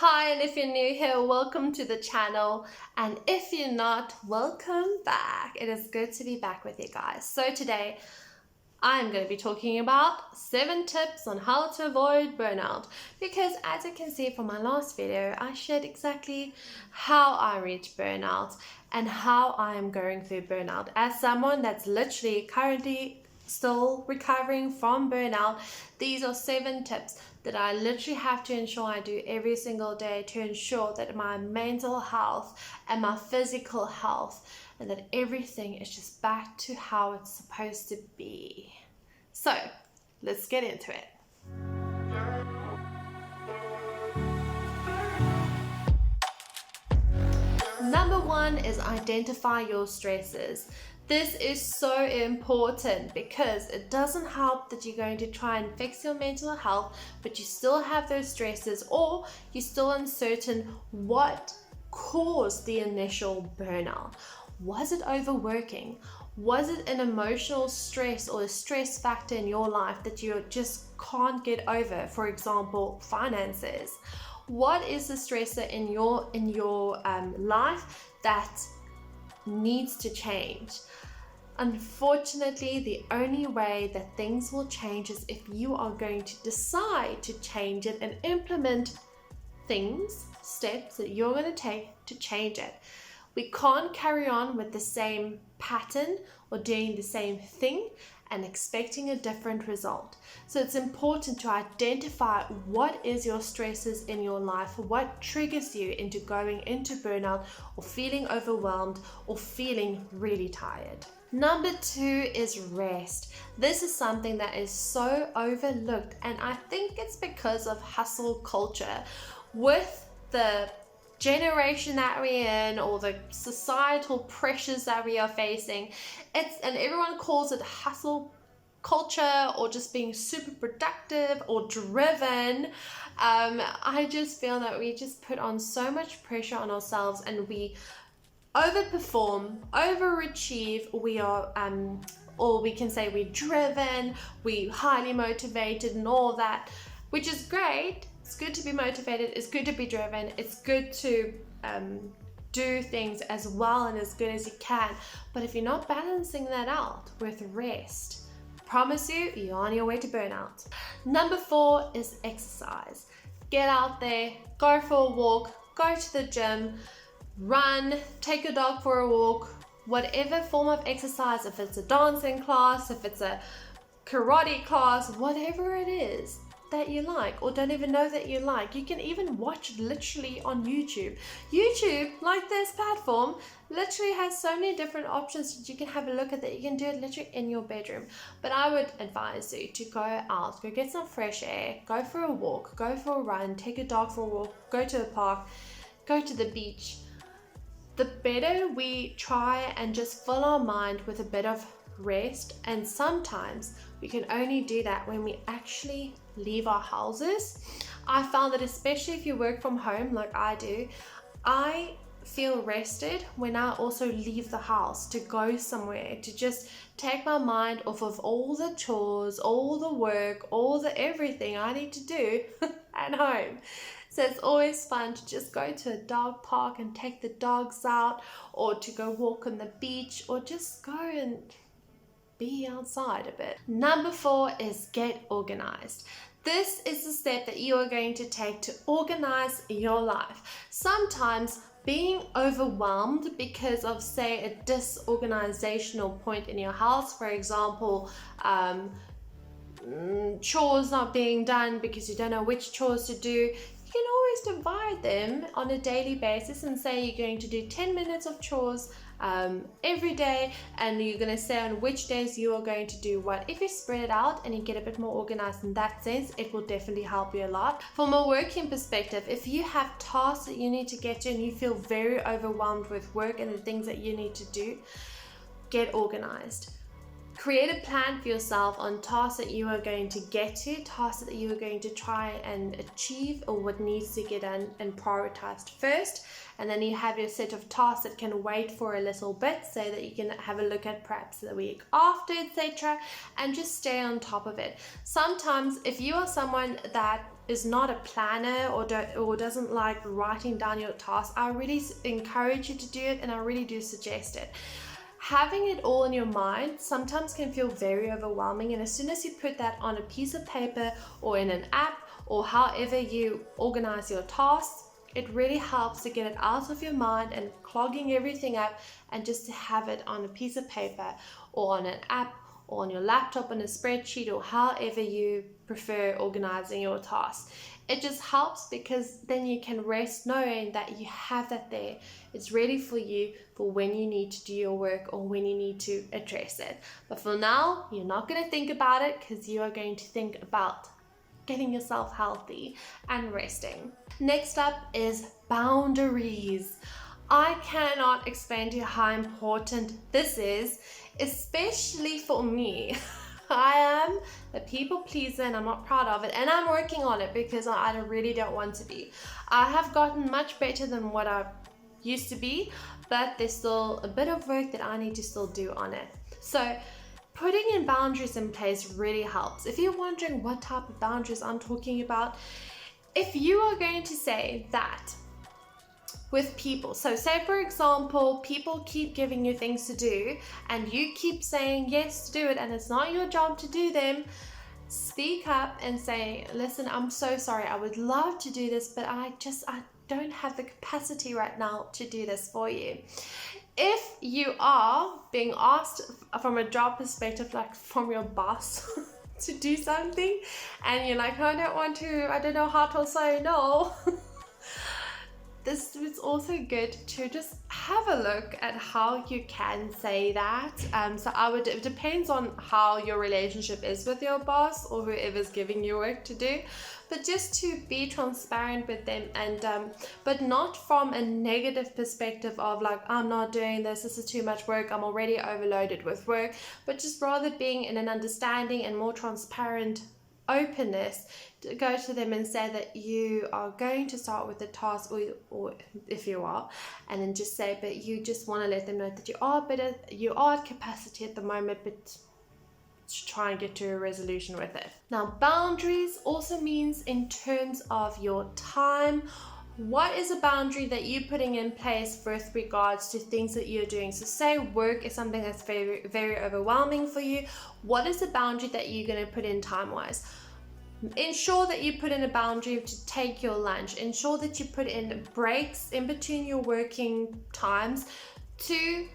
Hi, and if you're new here, welcome to the channel, and if you're not, welcome back. It is good to be back with you guys. So today I'm going to be talking about 7 tips on how to avoid burnout, because as you can see from my last video, I shared exactly how I reach burnout and how I am going through burnout. As someone that's literally currently still recovering from burnout, these are 7 tips that I literally have to ensure I do every single day to ensure that my mental health and my physical health and that everything is just back to how it's supposed to be. So let's get into it. Number 1 is identify your stressors. This is so important because it doesn't help that you're going to try and fix your mental health, but you still have those stresses, or you're still uncertain what caused the initial burnout. Was it overworking? Was it an emotional stress or a stress factor in your life that you just can't get over? For example, finances. What is the stressor in your life that needs to change? Unfortunately, the only way that things will change is if you are going to decide to change it and implement steps that you're going to take to change it. We can't carry on with the same pattern or doing the same thing and expecting a different result. So it's important to identify what is your stresses in your life, what triggers you into going into burnout or feeling overwhelmed or feeling really tired. Number 2 is rest. This is something that is so overlooked, and I think it's because of hustle culture. With the generation that we're in, or the societal pressures that we are facing, and everyone calls it hustle culture or just being super productive or driven. I just feel that we just put on so much pressure on ourselves and we overperform, overachieve. We are or we can say we're driven, we're highly motivated and all that, which is great. It's good to be motivated, it's good to be driven, it's good to do things as well and as good as you can. But if you're not balancing that out with rest, I promise you, you're on your way to burnout. Number 4 is exercise. Get out there, go for a walk, go to the gym, run, take your dog for a walk, whatever form of exercise, if it's a dancing class, if it's a karate class, whatever it is that you like or don't even know that you like. You can even watch it literally on YouTube. YouTube, like this platform, literally has so many different options that you can have a look at, that you can do it literally in your bedroom. But I would advise you to go out, go get some fresh air, go for a walk, go for a run, take a dog for a walk, go to a park, go to the beach. The better we try and just fill our mind with a bit of rest, and sometimes we can only do that when we actually leave our houses. I found that especially if you work from home like I do, I feel rested when I also leave the house to go somewhere, to just take my mind off of all the chores, all the work, all the everything I need to do at home. So it's always fun to just go to a dog park and take the dogs out, or to go walk on the beach, or just go and be outside a bit. Number 4 is get organized. This is the step that you are going to take to organize your life. Sometimes being overwhelmed because of, say, a disorganizational point in your house, for example, chores not being done because you don't know which chores to do, you can always divide them on a daily basis and say you're going to do 10 minutes of chores every day, and you're going to say on which days you are going to do what. If you spread it out and you get a bit more organized in that sense, it will definitely help you a lot. From a working perspective, if you have tasks that you need to get to and you feel very overwhelmed with work and the things that you need to do, get organized. Create a plan for yourself on tasks that you are going to get to, tasks that you are going to try and achieve, or what needs to get done and prioritized first. And then you have your set of tasks that can wait for a little bit, so that you can have a look at perhaps the week after, etc., and just stay on top of it. Sometimes if you are someone that is not a planner or doesn't like writing down your tasks, I really encourage you to do it, and I really do suggest it. Having it all in your mind sometimes can feel very overwhelming, and as soon as you put that on a piece of paper or in an app or however you organize your tasks, it really helps to get it out of your mind and clogging everything up, and just to have it on a piece of paper or on an app or on your laptop on a spreadsheet or however you prefer organizing your tasks. It just helps because then you can rest knowing that you have that there. It's ready for you for when you need to do your work or when you need to address it. But for now, you're not going to think about it because you are going to think about getting yourself healthy and resting. Next up is boundaries. I cannot explain to you how important this is, especially for me. I am a people pleaser and I'm not proud of it, and I'm working on it because I really don't want to be. I have gotten much better than what I used to be, but there's still a bit of work that I need to still do on it. So putting in boundaries in place really helps. If you're wondering what type of boundaries I'm talking about, if you are going to say that with people, so say for example, people keep giving you things to do and you keep saying yes to do it and it's not your job to do them, speak up and say, listen, I'm so sorry, I would love to do this, but I don't have the capacity right now to do this for you. If you are being asked from a job perspective, like from your boss to do something and you're like, I don't want to, I don't know how to say no. This is also good to just have a look at how you can say that. So it depends on how your relationship is with your boss or whoever's giving you work to do, but just to be transparent with them, and but not from a negative perspective of like, I'm not doing this is too much work, I'm already overloaded with work, but just rather being in an understanding and more transparent openness to go to them and say that you are going to start with the task, or if you are, and then just say, but you just want to let them know that you are at capacity at the moment, but to try and get to a resolution with it. Now, boundaries also means in terms of your time. What is a boundary that you're putting in place with regards to things that you're doing? So say work is something that's very, very overwhelming for you. What is the boundary that you're going to put in time-wise? Ensure that you put in a boundary to take your lunch. Ensure that you put in breaks in between your working times to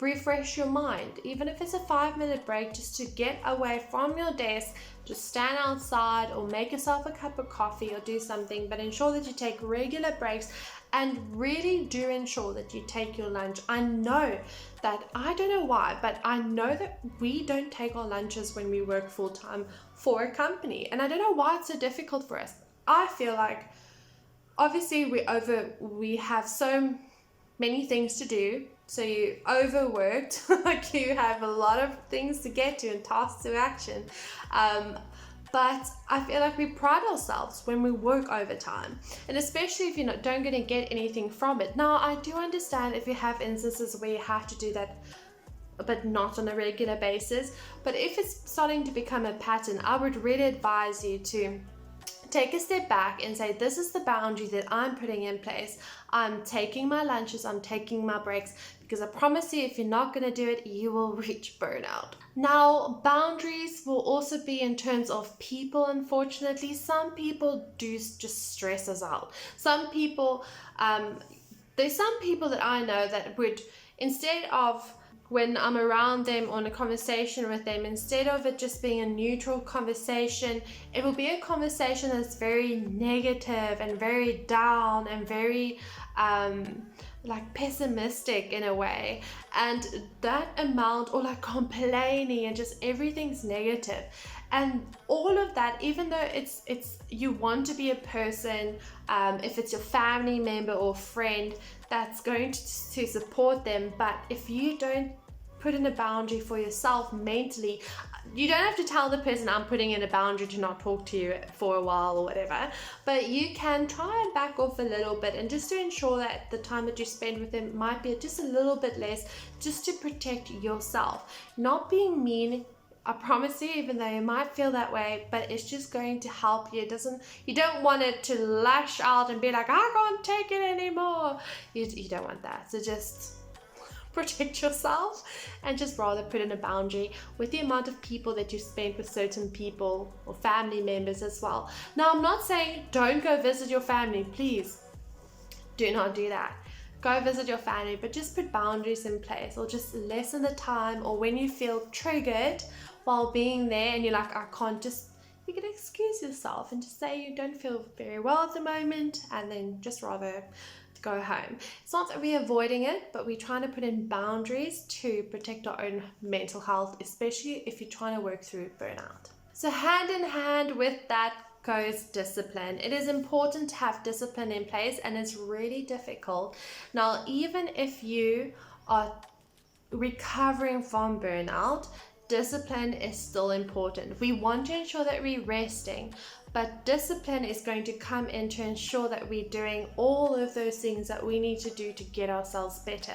refresh your mind. Even if it's a 5-minute break, just to get away from your desk, just stand outside or make yourself a cup of coffee or do something, but ensure that you take regular breaks and really do ensure that you take your lunch. I know that, I don't know why, but I know that we don't take our lunches when we work full-time for a company, and I don't know why it's so difficult for us. I feel like obviously we have so many things to do, so you overworked, like you have a lot of things to get to and tasks to action. But I feel like we pride ourselves when we work overtime, and especially if you're not going to get anything from it. Now, I do understand if you have instances where you have to do that, but not on a regular basis. But if it's starting to become a pattern, I would really advise you to take a step back and say, this is the boundary that I'm putting in place. I'm taking my lunches, I'm taking my breaks, because I promise you, if you're not going to do it, you will reach burnout. Now, boundaries will also be in terms of people, unfortunately. Some people do just stress us out. Some people, there's some people that I know that would, instead of, when I'm around them on a conversation with them, instead of it just being a neutral conversation, it will be a conversation that's very negative and very down and very like pessimistic in a way, and that amount, or like complaining and just everything's negative. And all of that, even though it's you want to be a person, if it's your family member or friend that's going to support them, but if you don't put in a boundary for yourself mentally, you don't have to tell the person, I'm putting in a boundary to not talk to you for a while or whatever, but you can try and back off a little bit, and just to ensure that the time that you spend with them might be just a little bit less, just to protect yourself. Not being mean, I promise you, even though you might feel that way, but it's just going to help you. You don't want it to lash out and be like, I can't take it anymore. You don't want that. So just protect yourself and just rather put in a boundary with the amount of people that you spend with certain people or family members as well. Now, I'm not saying don't go visit your family. Please do not do that. Go visit your family, but just put boundaries in place, or just lessen the time, or when you feel triggered while being there and you're like, I can't, just, you can excuse yourself and just say you don't feel very well at the moment, and then just rather go home. It's not that we're avoiding it, but we're trying to put in boundaries to protect our own mental health, especially if you're trying to work through burnout. So hand in hand with that goes discipline. It is important to have discipline in place, and it's really difficult. Now, even if you are recovering from burnout, discipline is still important. We want to ensure that we're resting, but discipline is going to come in to ensure that we're doing all of those things that we need to do to get ourselves better.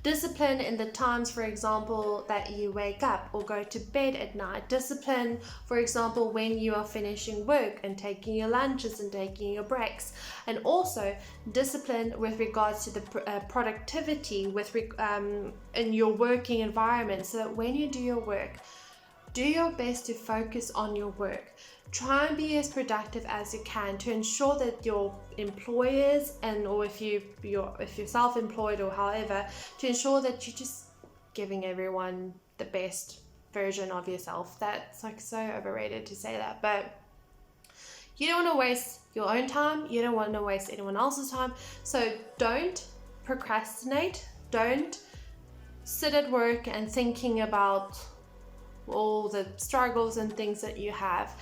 Discipline in the times, for example, that you wake up or go to bed at night. Discipline, for example, when you are finishing work and taking your lunches and taking your breaks. And also discipline with regards to the productivity in your working environment, so that when you do your work, do your best to focus on your work. Try and be as productive as you can to ensure that your employers or if you're self-employed or however, to ensure that you're just giving everyone the best version of yourself. That's like so overrated to say that, but you don't want to waste your own time. You don't want to waste anyone else's time. So don't procrastinate. Don't sit at work and thinking about all the struggles and things that you have.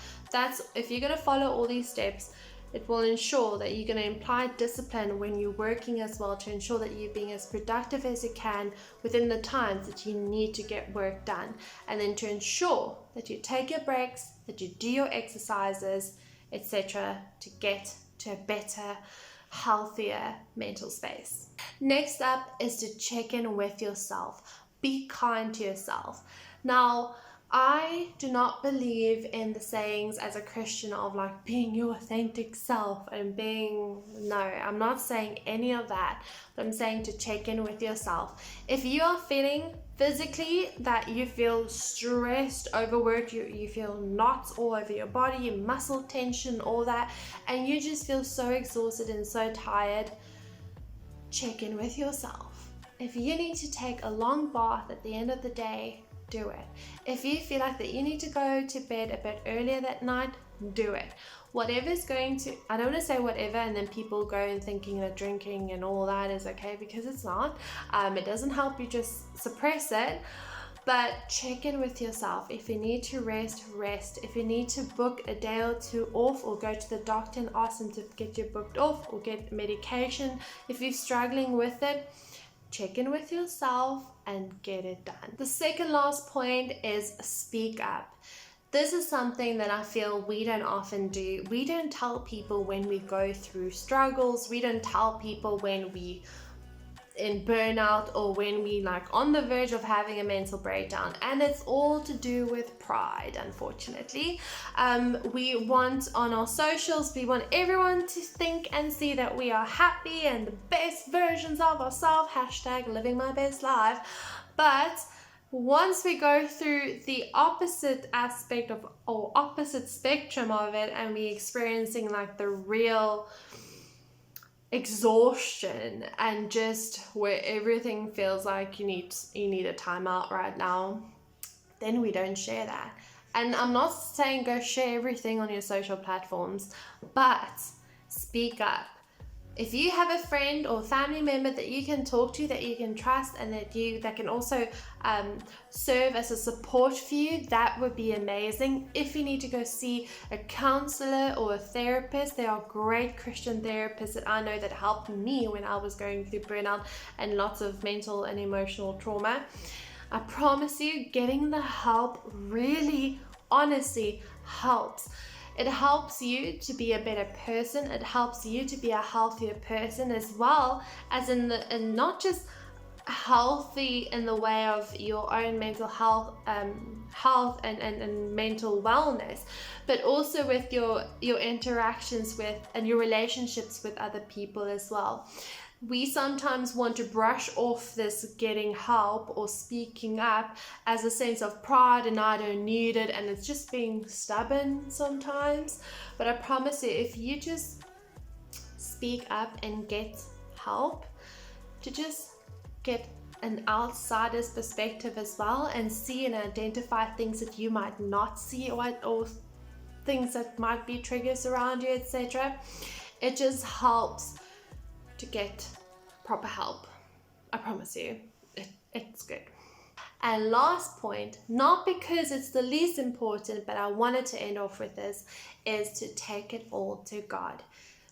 If you're going to follow all these steps, it will ensure that you're going to apply discipline when you're working as well, to ensure that you're being as productive as you can within the times that you need to get work done, and then to ensure that you take your breaks, that you do your exercises, etc., to get to a better, healthier mental space. Next up is to check in with yourself. Be kind to yourself. Now, I do not believe in the sayings as a Christian of like being your authentic self and no, I'm not saying any of that, but I'm saying to check in with yourself. If you are feeling physically that you feel stressed, overworked, you feel knots all over your body, your muscle tension, all that, and you just feel so exhausted and so tired, check in with yourself. If you need to take a long bath at the end of the day, do it. If you feel like that you need to go to bed a bit earlier that night, do it. Whatever's going to, I don't want to say whatever and then people go and thinking that drinking and all that is okay, because it's not. It doesn't help you, just suppress it. But check in with yourself. If you need to rest. If you need to book a day or two off, or go to the doctor and ask them to get you booked off, or get medication if you're struggling with it, check in with yourself and get it done. The second last point is speak up. This is something that I feel we don't often do. We don't tell people when we go through struggles. We don't tell people when we in burnout, or when we like on the verge of having a mental breakdown, and it's all to do with pride, unfortunately. We want on our socials, we want everyone to think and see that we are happy and the best versions of ourselves, #living my best life. But once we go through the opposite aspect of, or opposite spectrum of it, and we experiencing like the real exhaustion and just where everything feels like you need a timeout right now, then we don't share that. And I'm not saying go share everything on your social platforms, but speak up. If you have a friend or family member that you can talk to, that you can trust, and that can also serve as a support for you, that would be amazing. If you need to go see a counselor or a therapist, there are great Christian therapists that I know that helped me when I was going through burnout and lots of mental and emotional trauma. I promise you, getting the help really, honestly helps. It helps you to be a better person. It helps you to be a healthier person, as well as in not just healthy in the way of your own mental health, and mental wellness, but also with your interactions with and your relationships with other people as well. We sometimes want to brush off this getting help or speaking up as a sense of pride, and I don't need it, and it's just being stubborn sometimes. But I promise you, if you just speak up and get help, to just get an outsider's perspective as well, and see and identify things that you might not see, or things that might be triggers around you, etc. It just helps to get proper help. I promise you, it's good. And last point, not because it's the least important, but I wanted to end off with this, is to take it all to God.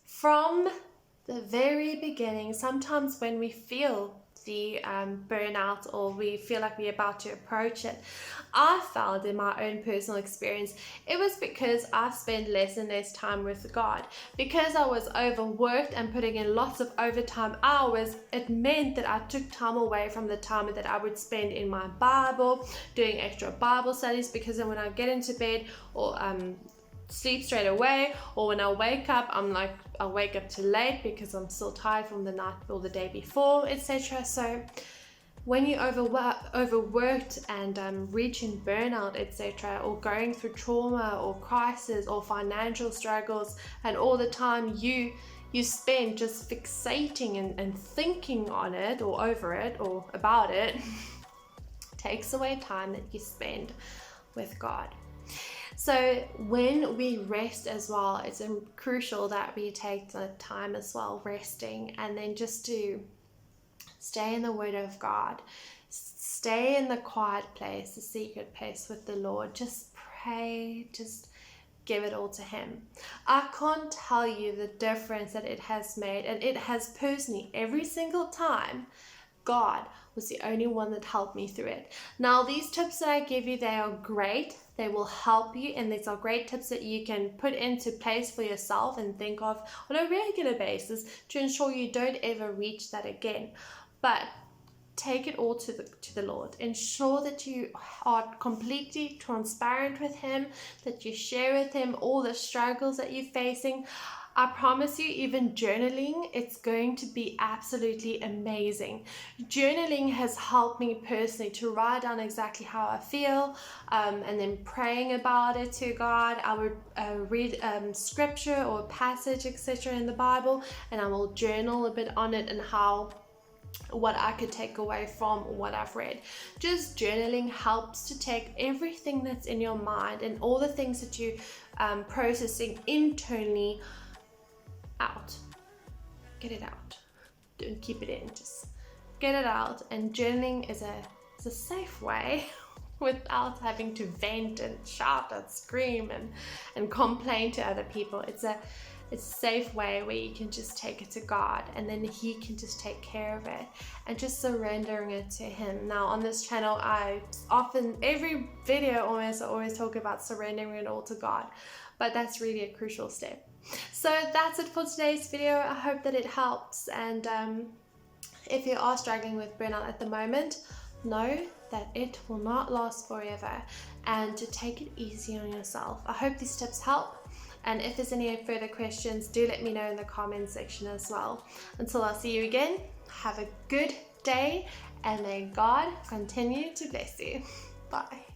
From the very beginning, sometimes when we feel the burnout, or we feel like we're about to approach it, I found in my own personal experience, it was because I spent less and less time with God. Because I was overworked and putting in lots of overtime hours, it meant that I took time away from the time that I would spend in my Bible, doing extra Bible studies, because then when I get into bed or sleep straight away, or when I wake up, I wake up too late because I'm still tired from the night or the day before, etc. So when you overworked and reaching burnout, etc., or going through trauma or crisis or financial struggles, and all the time you spend just fixating and thinking on it or over it or about it, takes away time that you spend with God. So when we rest as well, it's crucial that we take the time as well resting, and then just to stay in the Word of God, stay in the quiet place, the secret place with the Lord. Just pray, just give it all to Him. I can't tell you the difference that it has made, and it has personally every single time. God was the only one that helped me through it. Now, these tips that I give you, they are great. They will help you, and these are great tips that you can put into place for yourself and think of on a regular basis to ensure you don't ever reach that again. But take it all to the Lord. Ensure that you are completely transparent with Him, that you share with Him all the struggles that you're facing. I promise you, even journaling, it's going to be absolutely amazing. Journaling has helped me personally to write down exactly how I feel, and then praying about it to God. I would read scripture or passage, etc. in the Bible, and I will journal a bit on it and what I could take away from what I've read. Just journaling helps to take everything that's in your mind and all the things that you processing internally out. Get it out. Don't keep it in. Just get it out. And journaling is a safe way without having to vent and shout and scream and complain to other people. It's a safe way where you can just take it to God, and then He can just take care of it, and just surrendering it to Him. Now on this channel, every video almost, I always talk about surrendering it all to God, but that's really a crucial step. So that's it for today's video. I hope that it helps, and if you are struggling with burnout at the moment, know that it will not last forever, and to take it easy on yourself. I hope these tips help. And if there's any further questions, do let me know in the comment section as well. Until I see you again, have a good day, and may God continue to bless you. Bye.